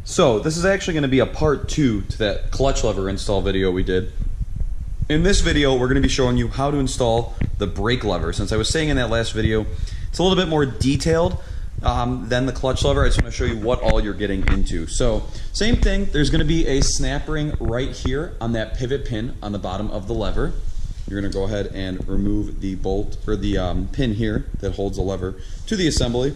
So this is actually going to be a part 2 to that clutch lever install video we did. In this video, we're going to be showing you how to install the brake lever. Since I was saying in that last video, it's a little bit more detailed than the clutch lever. I just want to show you what all you're getting into. So same thing, there's going to be a snap ring right here on that pivot pin on the bottom of the lever. You're going to go ahead and remove the bolt or the pin here that holds the lever to the assembly.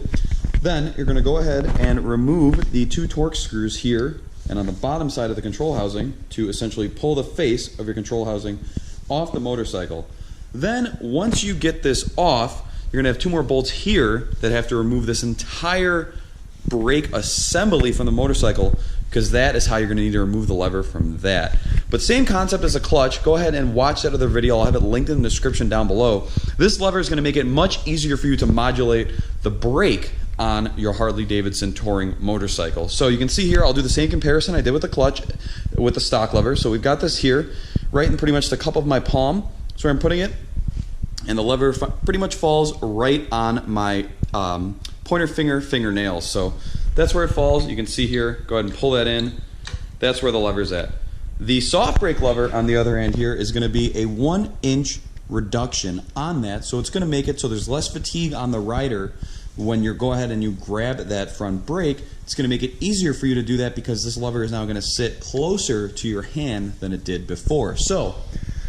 Then you're going to go ahead and remove the 2 torque screws here and on the bottom side of the control housing to essentially pull the face of your control housing off the motorcycle. Then once you get this off, you're going to have 2 more bolts here that have to remove this entire brake assembly from the motorcycle, because that is how you're going to need to remove the lever from that. But same concept as a clutch. Go ahead and watch that other video. I'll have it linked in the description down below. This lever is going to make it much easier for you to modulate the brake on your Harley Davidson touring motorcycle. So you can see here, I'll do the same comparison I did with the clutch, with the stock lever. So we've got this here, right in pretty much the cup of my palm. That's where I'm putting it. And the lever pretty much falls right on my pointer fingernails. So that's where it falls. You can see here, go ahead and pull that in. That's where the lever's at. The SoftBrake lever on the other end here is going to be a 1-inch reduction on that. So it's going to make it so there's less fatigue on the rider when you go ahead and you grab that front brake. It's going to make it easier for you to do that because this lever is now going to sit closer to your hand than it did before. So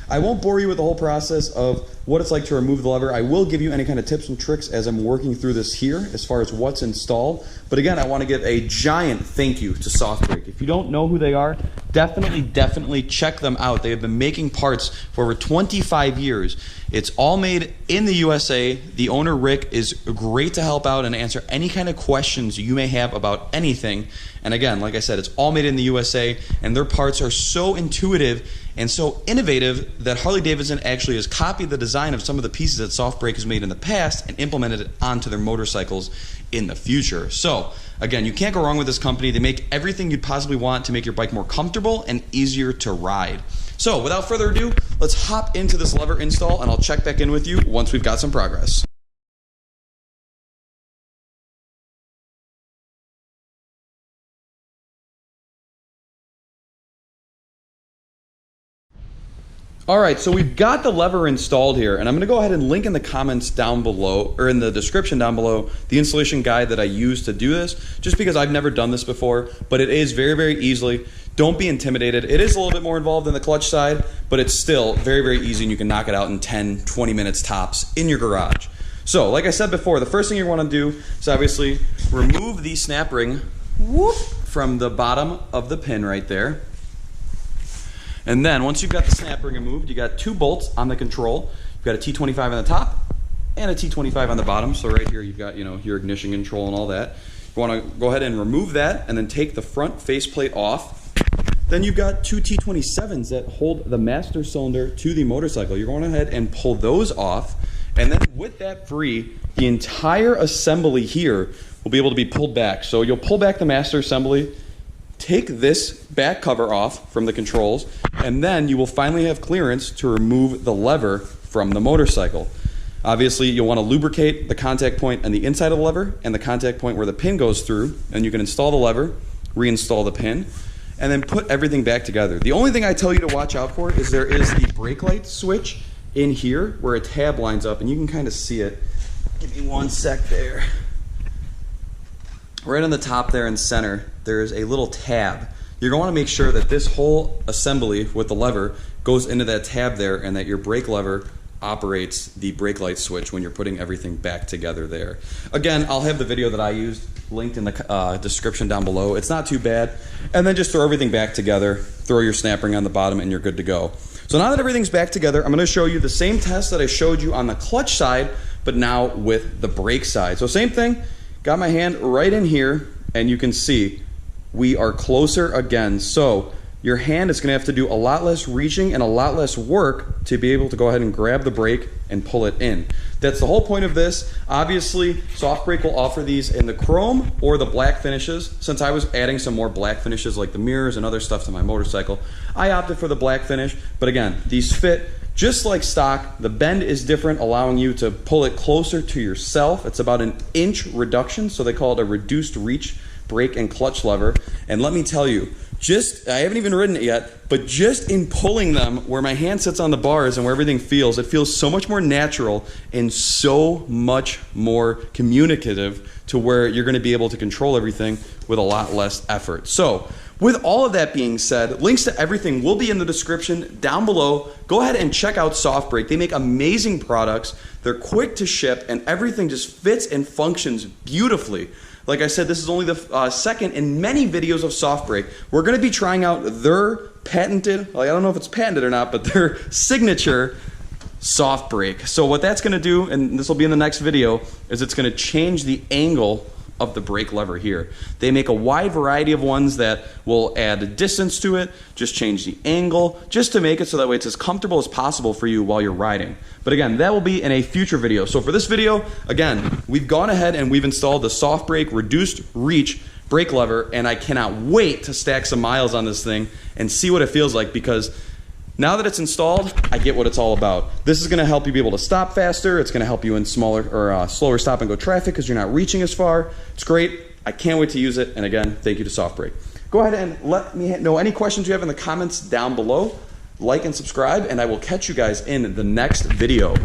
I won't bore you with the whole process of what it's like to remove the lever. I will give you any kind of tips and tricks as I'm working through this here as far as what's installed. But again, I want to give a giant thank you to SoftBrake. If you don't know who they are, definitely check them out. They have been making parts for over 25 years. It's all made in the USA. The owner, Rick, is great to help out and answer any kind of questions you may have about anything. And again, like I said, it's all made in the USA, and their parts are so intuitive and so innovative that Harley Davidson actually has copied the design of some of the pieces that SoftBrake has made in the past and implemented it onto their motorcycles in the future. So again, you can't go wrong with this company. They make everything you'd possibly want to make your bike more comfortable and easier to ride. So without further ado, let's hop into this lever install, and I'll check back in with you once we've got some progress. Alright, so we've got the lever installed here, and I'm going to go ahead and link in the comments down below, or in the description down below, the installation guide that I used to do this, just because I've never done this before, but it is very easily. Don't be intimidated. It is a little bit more involved than the clutch side, but it's still very easy, and you can knock it out in 10-20 minutes tops in your garage. So, like I said before, the first thing you want to do is obviously remove the snap ring from the bottom of the pin right there. And then once you've got the snap ring removed, you got 2 bolts on the control. You've got a T25 on the top and a T25 on the bottom. So right here you've got, your ignition control and all that. You want to go ahead and remove that and then take the front faceplate off. Then you've got 2 T27s that hold the master cylinder to the motorcycle. You're going ahead and pull those off, and then with that free, the entire assembly here will be able to be pulled back. So you'll pull back the master assembly, take this back cover off from the controls, and then you will finally have clearance to remove the lever from the motorcycle. Obviously, you'll want to lubricate the contact point on the inside of the lever and the contact point where the pin goes through, and you can install the lever, reinstall the pin, and then put everything back together. The only thing I tell you to watch out for is there is the brake light switch in here where a tab lines up, and you can kind of see it. Give me one sec there. Right on the top there in center, there's a little tab. You're going to want to make sure that this whole assembly with the lever goes into that tab there, and that your brake lever operates the brake light switch when you're putting everything back together there. Again, I'll have the video that I used linked in the description down below. It's not too bad. And then just throw everything back together, throw your snap ring on the bottom, and you're good to go. So now that everything's back together, I'm going to show you the same test that I showed you on the clutch side, but now with the brake side. So same thing. Got my hand right in here, and you can see we are closer again. So your hand is going to have to do a lot less reaching and a lot less work to be able to go ahead and grab the brake and pull it in. That's the whole point of this. Obviously, SoftBrake will offer these in the chrome or the black finishes. Since I was adding some more black finishes like the mirrors and other stuff to my motorcycle, I opted for the black finish. But again, these fit just like stock. The bend is different, allowing you to pull it closer to yourself. It's about an inch reduction, so they call it a reduced reach brake and clutch lever. And let me tell you, I haven't even ridden it yet, but just in pulling them where my hand sits on the bars and where everything feels, it feels so much more natural and so much more communicative to where you're going to be able to control everything with a lot less effort. So with all of that being said, links to everything will be in the description down below. Go ahead and check out SoftBrake. They make amazing products. They're quick to ship and everything just fits and functions beautifully. Like I said, this is only the second in many videos of SoftBrake. We're going to be trying out their patented, I don't know if it's patented or not, but their signature SoftBrake. So what that's going to do, and this will be in the next video, is it's going to change the angle of the brake lever here. They make a wide variety of ones that will add distance to it, just change the angle, just to make it so that way it's as comfortable as possible for you while you're riding. But again, that will be in a future video. So for this video, again, we've gone ahead and we've installed the SoftBrake reduced reach brake lever, and I cannot wait to stack some miles on this thing and see what it feels like, because now that it's installed, I get what it's all about. This is going to help you be able to stop faster. It's going to help you in smaller or slower stop and go traffic because you're not reaching as far. It's great. I can't wait to use it. And again, thank you to SoftBrake. Go ahead and let me know any questions you have in the comments down below. Like and subscribe, and I will catch you guys in the next video.